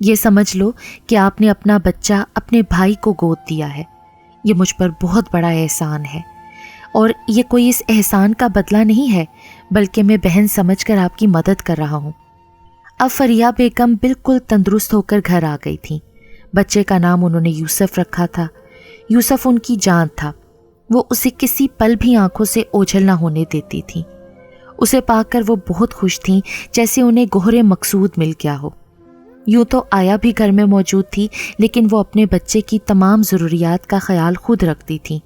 یہ سمجھ لو کہ آپ نے اپنا بچہ اپنے بھائی کو گود دیا ہے۔ یہ مجھ پر بہت بڑا احسان ہے، اور یہ کوئی اس احسان کا بدلہ نہیں ہے، بلکہ میں بہن سمجھ کر آپ کی مدد کر رہا ہوں۔ اب فریحہ بیگم بالکل تندرست ہو کر گھر آ گئی تھیں۔ بچے کا نام انہوں نے یوسف رکھا تھا۔ یوسف ان کی جان تھا۔ وہ اسے کسی پل بھی آنکھوں سے اوجھل نہ ہونے دیتی تھیں۔ اسے پا کر وہ بہت خوش تھیں، جیسے انہیں گوہر مقصود مل گیا ہو۔ یوں تو آیا بھی گھر میں موجود تھی، لیکن وہ اپنے بچے کی تمام ضروریات کا خیال خود رکھتی تھیں۔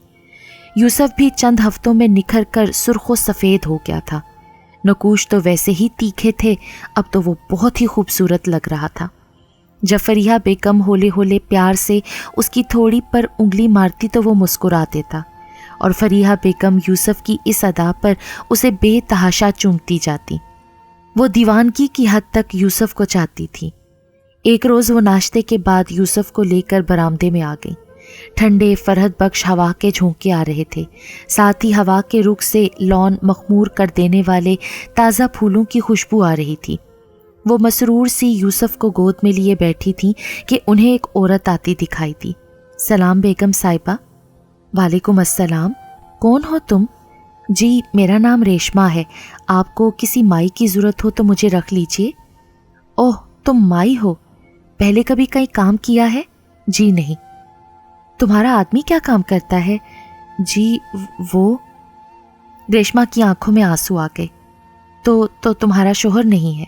یوسف بھی چند ہفتوں میں نکھر کر سرخ و سفید ہو گیا تھا۔ نقوش تو ویسے ہی تیکھے تھے، اب تو وہ بہت ہی خوبصورت لگ رہا تھا۔ جب فریحہ بیگم ہولے ہولے پیار سے اس کی تھوڑی پر انگلی مارتی تو وہ مسکرا دیتا، اور فریحہ بیگم یوسف کی اس ادا پر اسے بے تحاشا چومتی جاتی۔ وہ دیوانگی کی حد تک یوسف کو چاہتی تھی۔ ایک روز وہ ناشتے کے بعد یوسف کو لے کر برآمدے میں آ گئی۔ ٹھنڈے فرحت بخش ہوا کے جھونکے آ رہے تھے، ساتھ ہی ہوا کے رخ سے لون مخمور کر دینے والے تازہ پھولوں کی خوشبو آ رہی تھی۔ وہ مسرور سی یوسف کو گود میں لیے بیٹھی تھیں کہ انہیں ایک عورت آتی دکھائی دی۔ سلام بیگم صاحبہ۔ وعلیکم السلام، کون ہو تم؟ جی میرا نام ریشما ہے، آپ کو کسی مائی کی ضرورت ہو تو مجھے رکھ لیجئے۔ اوہ تم مائی ہو، پہلے کبھی کہیں کام کیا ہے؟ جی نہیں۔ تمہارا آدمی کیا کام کرتا ہے؟ جی وہ… ریشما کی آنکھوں میں آنسو آ گئے۔ تو تمہارا شوہر نہیں ہے؟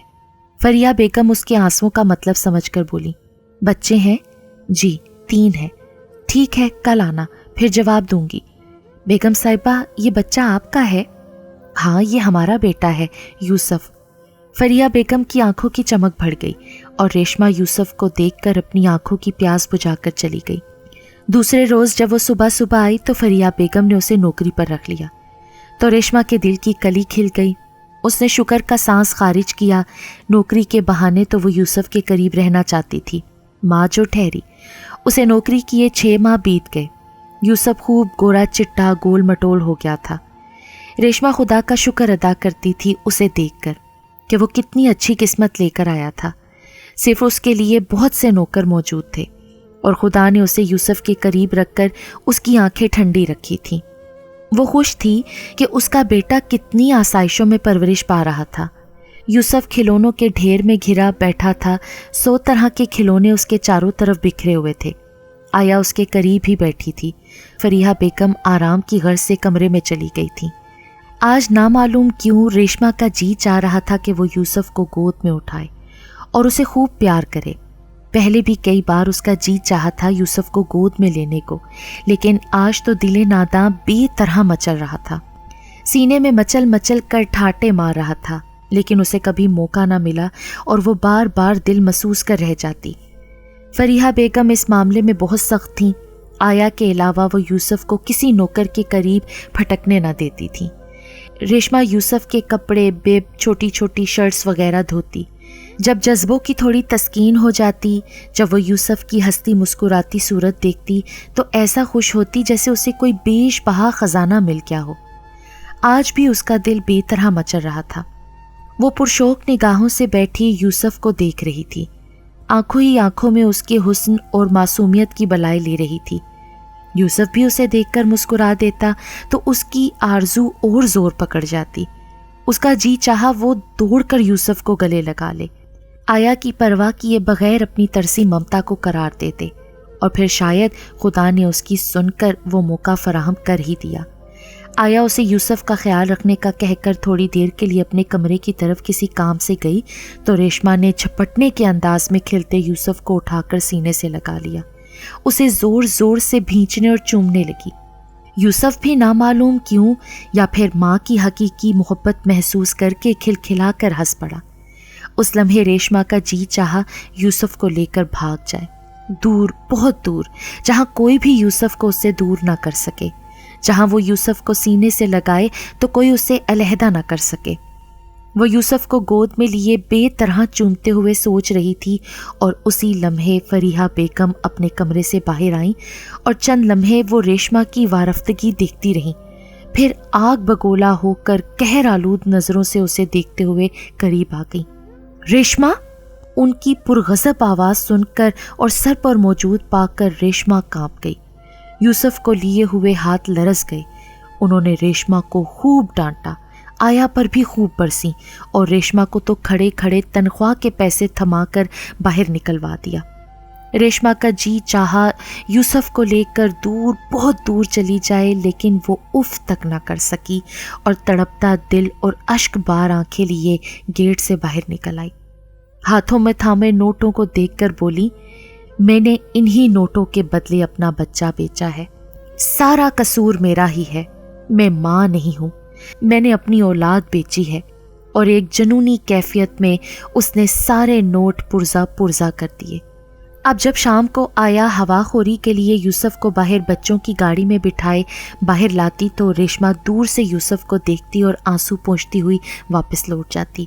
فریحہ بیگم اس کے آنسوؤں کا مطلب سمجھ کر بولی۔ بچے ہیں؟ جی 3 ہیں۔ ٹھیک ہے کل آنا، پھر جواب دوں گی۔ بیگم صاحبہ یہ بچہ آپ کا ہے؟ ہاں یہ ہمارا بیٹا ہے یوسف۔ فریحہ بیگم کی آنکھوں کی چمک بڑھ گئی، اور ریشما یوسف کو دیکھ کر اپنی آنکھوں کی پیاس بجھا کر چلی گئی۔ دوسرے روز جب وہ صبح آئی تو فریحہ بیگم نے اسے نوکری پر رکھ لیا، تو ریشما کے دل کی کلی کھل گئی۔ اس نے شکر کا سانس خارج کیا۔ نوکری کے بہانے تو وہ یوسف کے قریب رہنا چاہتی تھی۔ ماں جو ٹھہری، اسے نوکری کیے 6 ماہ بیت گئے۔ یوسف خوب گورا چٹا گول مٹول ہو گیا تھا۔ ریشما خدا کا شکر ادا کرتی تھی اسے دیکھ کر کہ وہ کتنی اچھی قسمت لے کر آیا تھا۔ صرف اس کے لیے بہت سے نوکر موجود تھے، اور خدا نے اسے یوسف کے قریب رکھ کر اس کی آنکھیں ٹھنڈی رکھی تھیں۔ وہ خوش تھی کہ اس کا بیٹا کتنی آسائشوں میں پرورش پا رہا تھا۔ یوسف کھلونوں کے ڈھیر میں گھرا بیٹھا تھا۔ 100 طرح کے کھلونے اس کے چاروں طرف بکھرے ہوئے تھے۔ آیا اس کے قریب ہی بیٹھی تھی۔ فریحہ بیگم آرام کی غرض سے کمرے میں چلی گئی تھی۔ آج نامعلوم کیوں ریشما کا جی چاہ رہا تھا کہ وہ یوسف کو گود میں اٹھائے اور اسے خوب پیار کرے۔ پہلے بھی کئی بار اس کا جی چاہا تھا یوسف کو گود میں لینے کو، لیکن آج تو دل ناداں بے طرح مچل رہا تھا۔ سینے میں مچل مچل کر ٹھاٹے مار رہا تھا، لیکن اسے کبھی موقع نہ ملا اور وہ بار بار دل محسوس کر رہ جاتی۔ فریحہ بیگم اس معاملے میں بہت سخت تھیں۔ آیا کے علاوہ وہ یوسف کو کسی نوکر کے قریب پھٹکنے نہ دیتی تھیں۔ ریشما یوسف کے کپڑے، بیب، چھوٹی چھوٹی شرٹس وغیرہ دھوتی۔ جب جذبوں کی تھوڑی تسکین ہو جاتی، جب وہ یوسف کی ہنستی مسکراتی صورت دیکھتی تو ایسا خوش ہوتی جیسے اسے کوئی بیش بہا خزانہ مل گیا ہو۔ آج بھی اس کا دل بے طرح مچل رہا تھا۔ وہ پرشوق نگاہوں سے بیٹھی یوسف کو دیکھ رہی تھی۔ آنکھوں ہی آنکھوں میں اس کے حسن اور معصومیت کی بلائے لے رہی تھی۔ یوسف بھی اسے دیکھ کر مسکرا دیتا تو اس کی آرزو اور زور پکڑ جاتی۔ اس کا جی چاہا وہ دوڑ کر یوسف کو گلے لگا لے، آیا کی پرواہ کیے بغیر اپنی ترسی ممتا کو قرار دیتے، اور پھر شاید خدا نے اس کی سن کر وہ موقع فراہم کر ہی دیا۔ آیا اسے یوسف کا خیال رکھنے کا کہہ کر تھوڑی دیر کے لیے اپنے کمرے کی طرف کسی کام سے گئی تو ریشما نے جھپٹنے کے انداز میں کھلتے یوسف کو اٹھا کر سینے سے لگا لیا، اسے زور زور سے بھینچنے اور چومنے لگی۔ یوسف بھی نامعلوم کیوں یا پھر ماں کی حقیقی محبت محسوس کر کے کھلکھلا کر ہنس پڑا۔ اس لمحے ریشما کا جی چاہا یوسف کو لے کر بھاگ جائے، دور، بہت دور، جہاں کوئی بھی یوسف کو اس سے دور نہ کر سکے، جہاں وہ یوسف کو سینے سے لگائے تو کوئی اسے علیحدہ نہ کر سکے۔ وہ یوسف کو گود میں لیے بے طرح چومتے ہوئے سوچ رہی تھی، اور اسی لمحے فریحہ بیگم اپنے کمرے سے باہر آئیں اور چند لمحے وہ ریشما کی وارفتگی دیکھتی رہیں، پھر آگ بگولا ہو کر قہر آلود نظروں سے اسے دیکھتے ہوئے قریب آ گئیں۔ ریشما! ان کی پرغضب آواز سن کر اور سر پر موجود پا کر ریشما کانپ گئی۔ یوسف کو لیے ہوئے ہاتھ لرز گئے۔ انہوں نے ریشما کو خوب ڈانٹا، آیا پر بھی خوب برسیں اور ریشما کو تو کھڑے کھڑے تنخواہ کے پیسے تھما کر باہر نکلوا دیا۔ ریشما کا جی چاہا یوسف کو لے کر دور، بہت دور چلی جائے، لیکن وہ اف تک نہ کر سکی اور تڑپتا دل اور اشک بار آنکھیں لیے گیٹ سے باہر نکل آئی۔ ہاتھوں میں تھامے نوٹوں کو دیکھ کر بولی، میں نے انہی نوٹوں کے بدلے اپنا بچہ بیچا ہے، سارا قصور میرا ہی ہے، میں ماں نہیں ہوں، میں نے اپنی اولاد بیچی ہے۔ اور ایک جنونی کیفیت میں اس نے سارے نوٹ پرزا پرزا کر دیے۔ اب جب شام کو آیا ہوا خوری کے لیے یوسف کو باہر بچوں کی گاڑی میں بٹھائے باہر لاتی تو ریشما دور سے یوسف کو دیکھتی اور آنسو پونچھتی ہوئی واپس لوٹ جاتی۔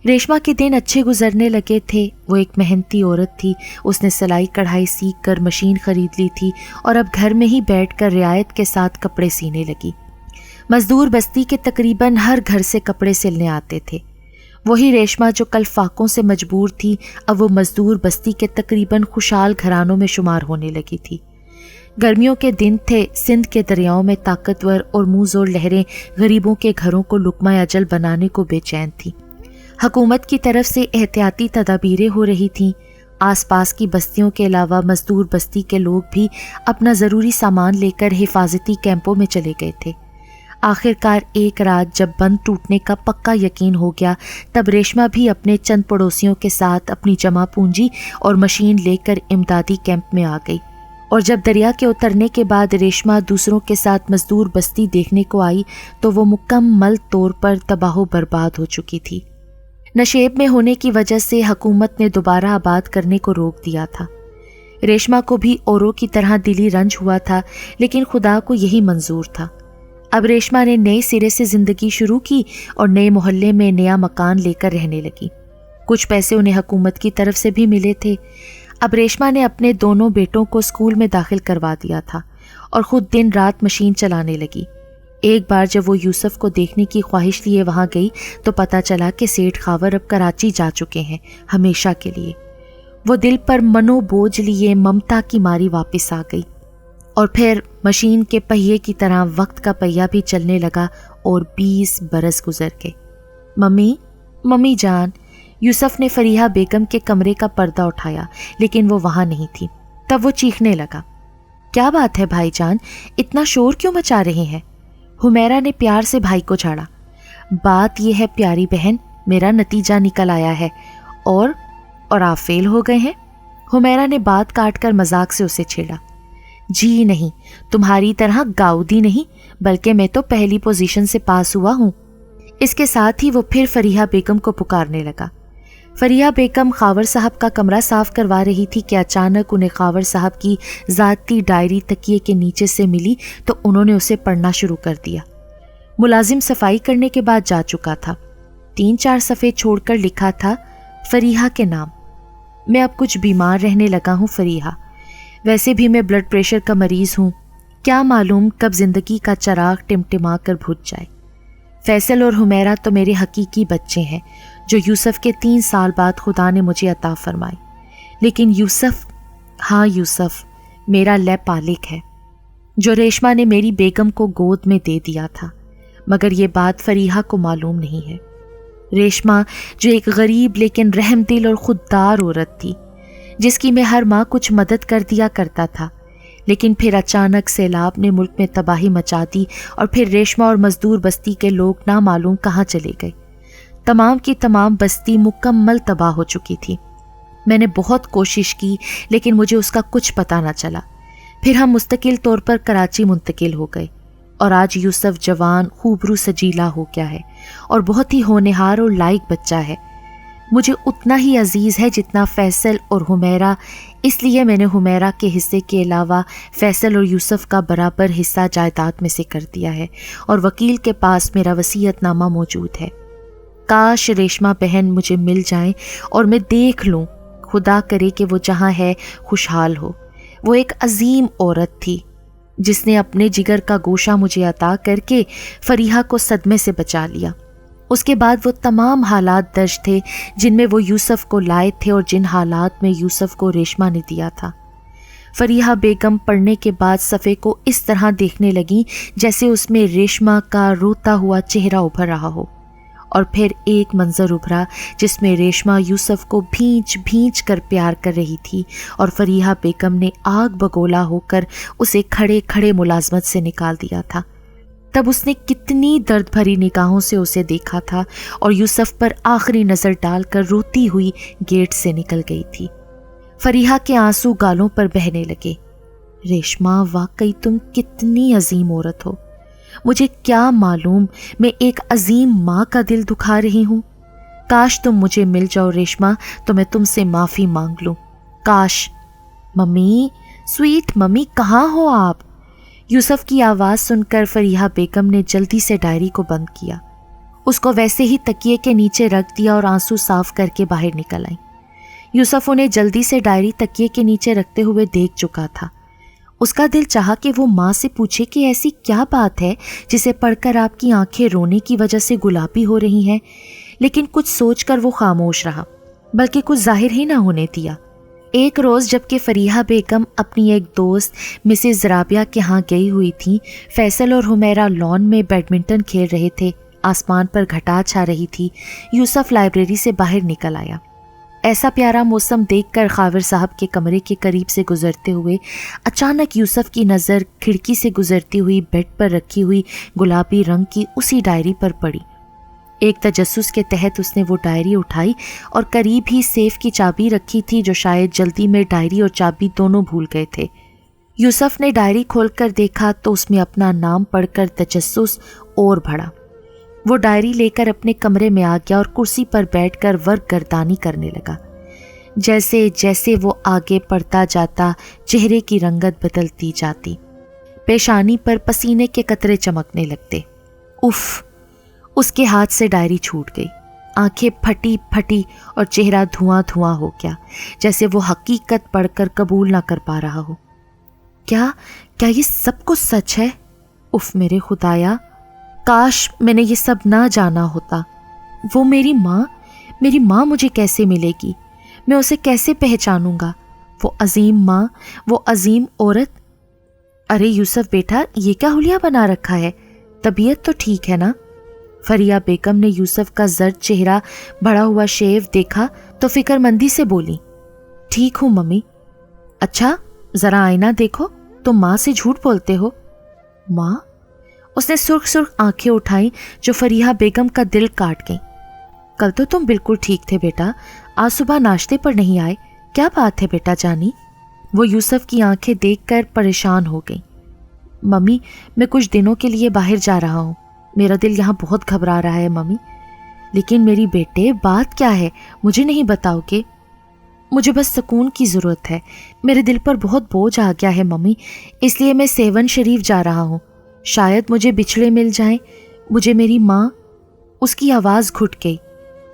ریشما کے دن اچھے گزرنے لگے تھے۔ وہ ایک محنتی عورت تھی، اس نے سلائی کڑھائی سیکھ کر مشین خرید لی تھی اور اب گھر میں ہی بیٹھ کر رعایت کے ساتھ کپڑے سینے لگی۔ مزدور بستی کے تقریباً ہر گھر سے کپڑے سلنے آتے تھے۔ وہی ریشما جو کل فاقوں سے مجبور تھی، اب وہ مزدور بستی کے تقریباً خوشحال گھرانوں میں شمار ہونے لگی تھی۔ گرمیوں کے دن تھے، سندھ کے دریاؤں میں طاقتور اور منہ زور لہریں غریبوں کے گھروں کو لقمہ اجل بنانے کو بے چین تھیں۔ حکومت کی طرف سے احتیاطی تدابیریں ہو رہی تھیں۔ آس پاس کی بستیوں کے علاوہ مزدور بستی کے لوگ بھی اپنا ضروری سامان لے کر حفاظتی کیمپوں میں چلے گئے تھے۔ آخر کار ایک رات جب بند ٹوٹنے کا پکا یقین ہو گیا، تب ریشما بھی اپنے چند پڑوسیوں کے ساتھ اپنی جمع پونجی اور مشین لے کر امدادی کیمپ میں آ گئی۔ اور جب دریا کے اترنے کے بعد ریشما دوسروں کے ساتھ مزدور بستی دیکھنے کو آئی تو وہ مکمل طور پر تباہ و برباد ہو چکی تھی۔ نشیب میں ہونے کی وجہ سے حکومت نے دوبارہ آباد کرنے کو روک دیا تھا۔ ریشما کو بھی اوروں کی طرح دلی رنج ہوا تھا، لیکن خدا کو یہی منظور تھا۔ اب ریشما نے نئے سرے سے زندگی شروع کی اور نئے محلے میں نیا مکان لے کر رہنے لگی۔ کچھ پیسے انہیں حکومت کی طرف سے بھی ملے تھے۔ اب ریشما نے اپنے دونوں بیٹوں کو اسکول میں داخل کروا دیا تھا اور خود دن رات مشین چلانے لگی۔ ایک بار جب وہ یوسف کو دیکھنے کی خواہش لیے وہاں گئی تو پتہ چلا کہ سیٹھ خاور اب کراچی جا چکے ہیں ہمیشہ کے لیے۔ وہ دل پر منو بوجھ لیے ممتا کی ماری واپس آ گئی اور پھر مشین کے پہیے کی طرح وقت کا پہیہ بھی چلنے لگا اور 20 برس گزر گئے۔ ممی جان، یوسف نے فریحہ بیگم کے کمرے کا پردہ اٹھایا، لیکن وہ وہاں نہیں تھی۔ تب وہ چیخنے لگا، کیا بات ہے بھائی جان، اتنا شور کیوں مچا رہے ہیں؟ حمیرہ نے پیار سے بھائی کو جھاڑا۔ بات یہ ہے پیاری بہن، میرا نتیجہ نکل آیا ہے اور آپ فیل ہو گئے ہیں۔ حمیرہ نے بات کاٹ کر مذاق سے اسے چھیڑا۔ جی نہیں، تمہاری طرح گاؤدی نہیں، بلکہ میں تو پہلی پوزیشن سے پاس ہوا ہوں۔ اس کے ساتھ ہی وہ پھر فریحہ بیگم کو پکارنے لگا۔ فریحہ بیگم خاور صاحب کا کمرہ صاف کروا رہی تھی کہ اچانک انہیں خاور صاحب کی ذاتی ڈائری تکیے کے نیچے سے ملی تو انہوں نے اسے پڑھنا شروع کر دیا۔ ملازم صفائی کرنے کے بعد جا چکا تھا۔ 3-4 صفحے چھوڑ کر لکھا تھا، فریحہ کے نام۔ میں اب کچھ بیمار رہنے لگا ہوں فریحہ، ویسے بھی میں بلڈ پریشر کا مریض ہوں، کیا معلوم کب زندگی کا چراغ ٹمٹما کر بجھ جائے۔ فیصل اور حمیرہ تو میرے حقیقی بچے ہیں جو یوسف کے 3 سال بعد خدا نے مجھے عطا فرمائے، لیکن یوسف، ہاں یوسف میرا لے پالک ہے جو ریشما نے میری بیگم کو گود میں دے دیا تھا، مگر یہ بات فریحہ کو معلوم نہیں ہے۔ ریشما جو ایک غریب لیکن رحم دل اور خوددار عورت تھی، جس کی میں ہر ماہ کچھ مدد کر دیا کرتا تھا، لیکن پھر اچانک سیلاب نے ملک میں تباہی مچا دی اور پھر ریشما اور مزدور بستی کے لوگ نامعلوم کہاں چلے گئے۔ تمام کی تمام بستی مکمل تباہ ہو چکی تھی۔ میں نے بہت کوشش کی لیکن مجھے اس کا کچھ پتہ نہ چلا۔ پھر ہم مستقل طور پر کراچی منتقل ہو گئے اور آج یوسف جوان خوبرو سجیلا ہو گیا ہے اور بہت ہی ہونہار اور لائق بچہ ہے۔ مجھے اتنا ہی عزیز ہے جتنا فیصل اور حمیرہ، اس لیے میں نے حمیرہ کے حصے کے علاوہ فیصل اور یوسف کا برابر حصہ جائیداد میں سے کر دیا ہے اور وکیل کے پاس میرا وصیت نامہ موجود ہے۔ کاش ریشما بہن مجھے مل جائیں اور میں دیکھ لوں، خدا کرے کہ وہ جہاں ہے خوشحال ہو۔ وہ ایک عظیم عورت تھی جس نے اپنے جگر کا گوشہ مجھے عطا کر کے فریحہ کو صدمے سے بچا لیا۔ اس کے بعد وہ تمام حالات درج تھے جن میں وہ یوسف کو لائے تھے اور جن حالات میں یوسف کو ریشمہ نے دیا تھا۔ فریحہ بیگم پڑھنے کے بعد صفحے کو اس طرح دیکھنے لگیں جیسے اس میں ریشمہ کا روتا ہوا چہرہ ابھر رہا ہو، اور پھر ایک منظر ابھرا جس میں ریشمہ یوسف کو بھینچ بھینچ کر پیار کر رہی تھی، اور فریحہ بیگم نے آگ بگولا ہو کر اسے کھڑے کھڑے ملازمت سے نکال دیا تھا۔ تب اس نے کتنی درد بھری نگاہوں سے اسے دیکھا تھا اور یوسف پر آخری نظر ڈال کر روتی ہوئی گیٹ سے نکل گئی تھی۔ فریحہ کے آنسو گالوں پر بہنے لگے۔ ریشمہ، واقعی تم کتنی عظیم عورت ہو، مجھے کیا معلوم میں ایک عظیم ماں کا دل دکھا رہی ہوں۔ کاش تم مجھے مل جاؤ ریشمہ، تو میں تم سے معافی مانگ لوں۔ کاش۔ ممی، سویٹ ممی، کہاں ہو آپ؟ یوسف کی آواز سن کر فریحہ بیگم نے جلدی سے ڈائری کو بند کیا، اس کو ویسے ہی تکیے کے نیچے رکھ دیا اور آنسو صاف کر کے باہر نکل آئی۔ یوسف انہیں جلدی سے ڈائری تکیے کے نیچے رکھتے ہوئے دیکھ چکا تھا۔ اس کا دل چاہا کہ وہ ماں سے پوچھے کہ ایسی کیا بات ہے جسے پڑھ کر آپ کی آنکھیں رونے کی وجہ سے گلابی ہو رہی ہیں، لیکن کچھ سوچ کر وہ خاموش رہا، بلکہ کچھ ظاہر ہی نہ ہونے دیا۔ ایک روز جب کہ فریحہ بیگم اپنی ایک دوست مسز رابعہ کے ہاں گئی ہوئی تھی، فیصل اور حمیرہ لان میں بیڈمنٹن کھیل رہے تھے، آسمان پر گھٹا چھا رہی تھی، یوسف لائبریری سے باہر نکل آیا۔ ایسا پیارا موسم دیکھ کر خاور صاحب کے کمرے کے قریب سے گزرتے ہوئے اچانک یوسف کی نظر کھڑکی سے گزرتی ہوئی بیڈ پر رکھی ہوئی گلابی رنگ کی اسی ڈائری پر پڑی۔ ایک تجسس کے تحت اس نے وہ ڈائری اٹھائی اور قریب ہی سیف کی چابی رکھی تھی جو شاید جلدی میں ڈائری اور چابی دونوں بھول گئے تھے۔ یوسف نے ڈائری کھول کر دیکھا تو اس میں اپنا نام پڑھ کر تجسس اور بڑھا۔ وہ ڈائری لے کر اپنے کمرے میں آ گیا اور کرسی پر بیٹھ کر ورق گردانی کرنے لگا۔ جیسے جیسے وہ آگے پڑھتا جاتا چہرے کی رنگت بدلتی جاتی، پیشانی پر پسینے کے قطرے چمکنے لگتے۔ اف! اس کے ہاتھ سے ڈائری چھوٹ گئی، آنکھیں پھٹی پھٹی اور چہرہ دھواں دھواں ہو گیا، جیسے وہ حقیقت پڑھ کر قبول نہ کر پا رہا ہو۔ کیا یہ سب کچھ سچ ہے؟ اف میرے خدایا، کاش میں نے یہ سب نہ جانا ہوتا۔ وہ میری ماں مجھے کیسے ملے گی؟ میں اسے کیسے پہچانوں گا؟ وہ عظیم ماں، وہ عظیم عورت۔ ارے یوسف بیٹا، یہ کیا حلیہ بنا رکھا ہے؟ طبیعت تو ٹھیک ہے نا؟ فریحہ بیگم نے یوسف کا زرد چہرہ، بڑھا ہوا شیو دیکھا تو فکر مندی سے بولی، ٹھیک ہوں ممی۔ اچھا ذرا آئینہ دیکھو، تم ماں سے جھوٹ بولتے ہو؟ ماں؟ اس نے سرخ سرخ آنکھیں اٹھائیں جو فریحہ بیگم کا دل کاٹ گئیں۔ کل تو تم بالکل ٹھیک تھے بیٹا، آج صبح ناشتے پر نہیں آئے، کیا بات ہے بیٹا جانی؟ وہ یوسف کی آنکھیں دیکھ کر پریشان ہو گئی۔ ممی، میں کچھ دنوں کے لیے باہر جا رہا ہوں، میرا دل یہاں بہت گھبرا رہا ہے ممی۔ لیکن میری بیٹے، بات کیا ہے؟ مجھے نہیں بتاؤ گے؟ مجھے بس سکون کی ضرورت ہے، میرے دل پر بہت بوجھ آ گیا ہے ممی، اس لیے میں سیون شریف جا رہا ہوں، شاید مجھے بچھڑے مل جائیں، مجھے میری ماں۔ اس کی آواز گھٹ گئی۔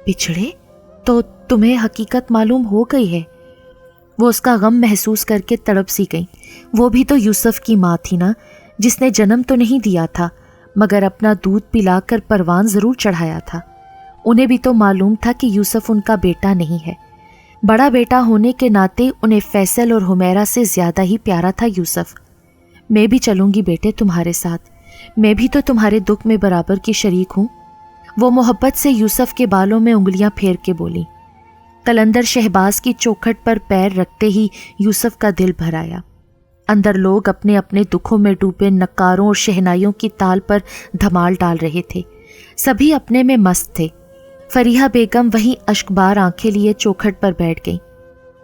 بچھڑے؟ تو تمہیں حقیقت معلوم ہو گئی ہے؟ وہ اس کا غم محسوس کر کے تڑپ سی گئی۔ وہ بھی تو یوسف کی ماں تھی نا، جس نے جنم تو نہیں دیا تھا مگر اپنا دودھ پلا کر پروان ضرور چڑھایا تھا۔ انہیں بھی تو معلوم تھا کہ یوسف ان کا بیٹا نہیں ہے۔ بڑا بیٹا ہونے کے ناطے انہیں فیصل اور حمیرہ سے زیادہ ہی پیارا تھا یوسف۔ میں بھی چلوں گی بیٹے تمہارے ساتھ، میں بھی تو تمہارے دکھ میں برابر کی شریک ہوں۔ وہ محبت سے یوسف کے بالوں میں انگلیاں پھیر کے بولی۔ قلندر شہباز کی چوکھٹ پر پیر رکھتے ہی یوسف کا دل بھر آیا۔ اندر لوگ اپنے اپنے دکھوں میں ڈوبے نکاروں اور شہنائیوں کی تال پر دھمال ڈال رہے تھے، سبھی اپنے میں مست تھے۔ فریحہ بیگم وہیں اشکبار آنکھیں لیے چوکھٹ پر بیٹھ گئیں۔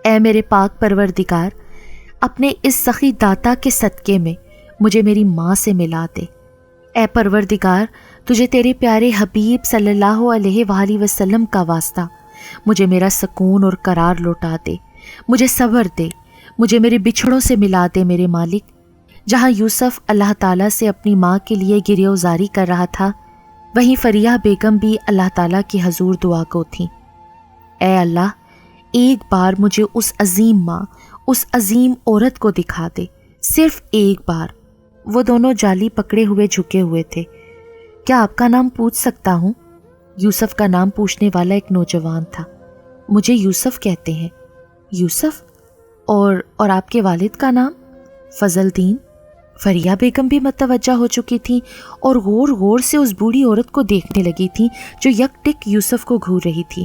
اے میرے پاک پروردگار، اپنے اس سخی داتا کے صدقے میں مجھے میری ماں سے ملا دے۔ اے پروردگار، تجھے تیرے پیارے حبیب صلی اللہ علیہ وآلہ وسلم کا واسطہ، مجھے میرا سکون اور قرار لوٹا دے، مجھے صبر دے، مجھے میرے بچھڑوں سے ملا دے میرے مالک۔ جہاں یوسف اللہ تعالیٰ سے اپنی ماں کے لیے گریہ وزاری کر رہا تھا، وہیں فریحہ بیگم بھی اللہ تعالیٰ کی حضور دعا گو تھیں۔ اے اللہ، ایک بار مجھے اس عظیم ماں، اس عظیم عورت کو دکھا دے، صرف ایک بار۔ وہ دونوں جالی پکڑے ہوئے جھکے ہوئے تھے۔ کیا آپ کا نام پوچھ سکتا ہوں؟ یوسف کا نام پوچھنے والا ایک نوجوان تھا۔ مجھے یوسف کہتے ہیں۔ یوسف؟ اور آپ کے والد کا نام؟ فضل دین۔ فریحہ بیگم بھی متوجہ ہو چکی تھیں اور غور غور سے اس بوڑھی عورت کو دیکھنے لگی تھیں جو یک ٹک یوسف کو گھور رہی تھی۔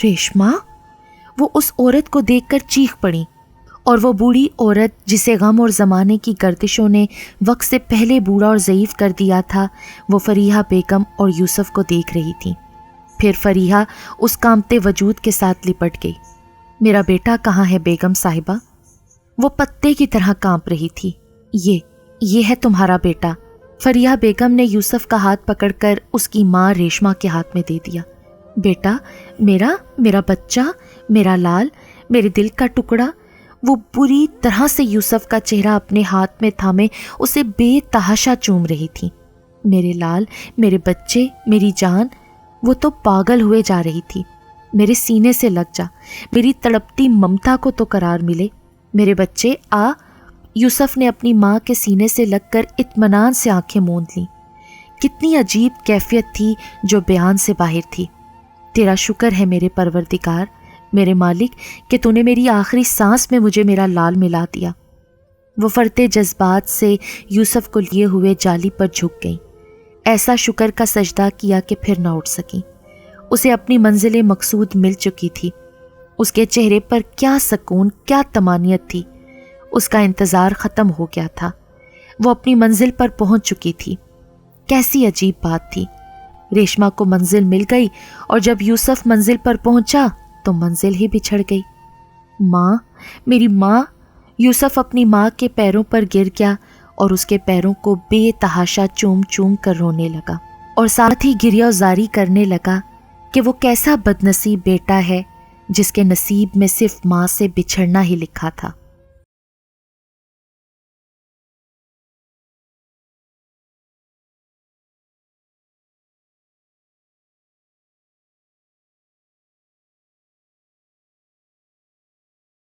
ریشما! وہ اس عورت کو دیکھ کر چیخ پڑی، اور وہ بوڑھی عورت جسے غم اور زمانے کی گردشوں نے وقت سے پہلے بوڑھا اور ضعیف کر دیا تھا، وہ فریحہ بیگم اور یوسف کو دیکھ رہی تھی۔ پھر فریحہ اس کانپتے وجود کے ساتھ لپٹ گئی۔ میرا بیٹا کہاں ہے بیگم صاحبہ؟ وہ پتے کی طرح کانپ رہی تھی۔ یہ ہے تمہارا بیٹا۔ فریحہ بیگم نے یوسف کا ہاتھ پکڑ کر اس کی ماں ریشما کے ہاتھ میں دے دیا۔ بیٹا میرا بچہ، میرا لال، میرے دل کا ٹکڑا۔ وہ بری طرح سے یوسف کا چہرہ اپنے ہاتھ میں تھامے اسے بے تحاشا چوم رہی تھی۔ میرے لال، میرے بچے، میری جان۔ وہ تو پاگل ہوئے جا رہی تھی۔ میرے سینے سے لگ جا، میری تڑپتی ممتا کو تو قرار ملے۔ میرے بچے آ۔ یوسف نے اپنی ماں کے سینے سے لگ کر اطمینان سے آنکھیں موند لیں۔ کتنی عجیب کیفیت تھی جو بیان سے باہر تھی۔ تیرا شکر ہے میرے پروردگار، میرے مالک، کہ تو نے میری آخری سانس میں مجھے میرا لال ملا دیا۔ وہ فرتے جذبات سے یوسف کو لیے ہوئے جالی پر جھک گئیں۔ ایسا شکر کا سجدہ کیا کہ پھر نہ اٹھ سکیں۔ اسے اپنی منزل مقصود مل چکی تھی۔ اس کے چہرے پر کیا سکون، کیا طمانینت تھی۔ اس کا انتظار ختم ہو گیا تھا۔ وہ اپنی منزل پر پہنچ چکی تھی۔ کیسی عجیب بات تھی۔ ریشما کو منزل مل گئی، اور جب یوسف منزل پر پہنچا تو منزل ہی بچھڑ گئی۔ ماں، میری ماں! یوسف اپنی ماں کے پیروں پر گر گیا اور اس کے پیروں کو بے تحاشا چوم چوم کر رونے لگا، اور ساتھ ہی گریہ زاری کرنے لگا کہ وہ کیسا بدنصیب بیٹا ہے جس کے نصیب میں صرف ماں سے بچھڑنا ہی لکھا تھا۔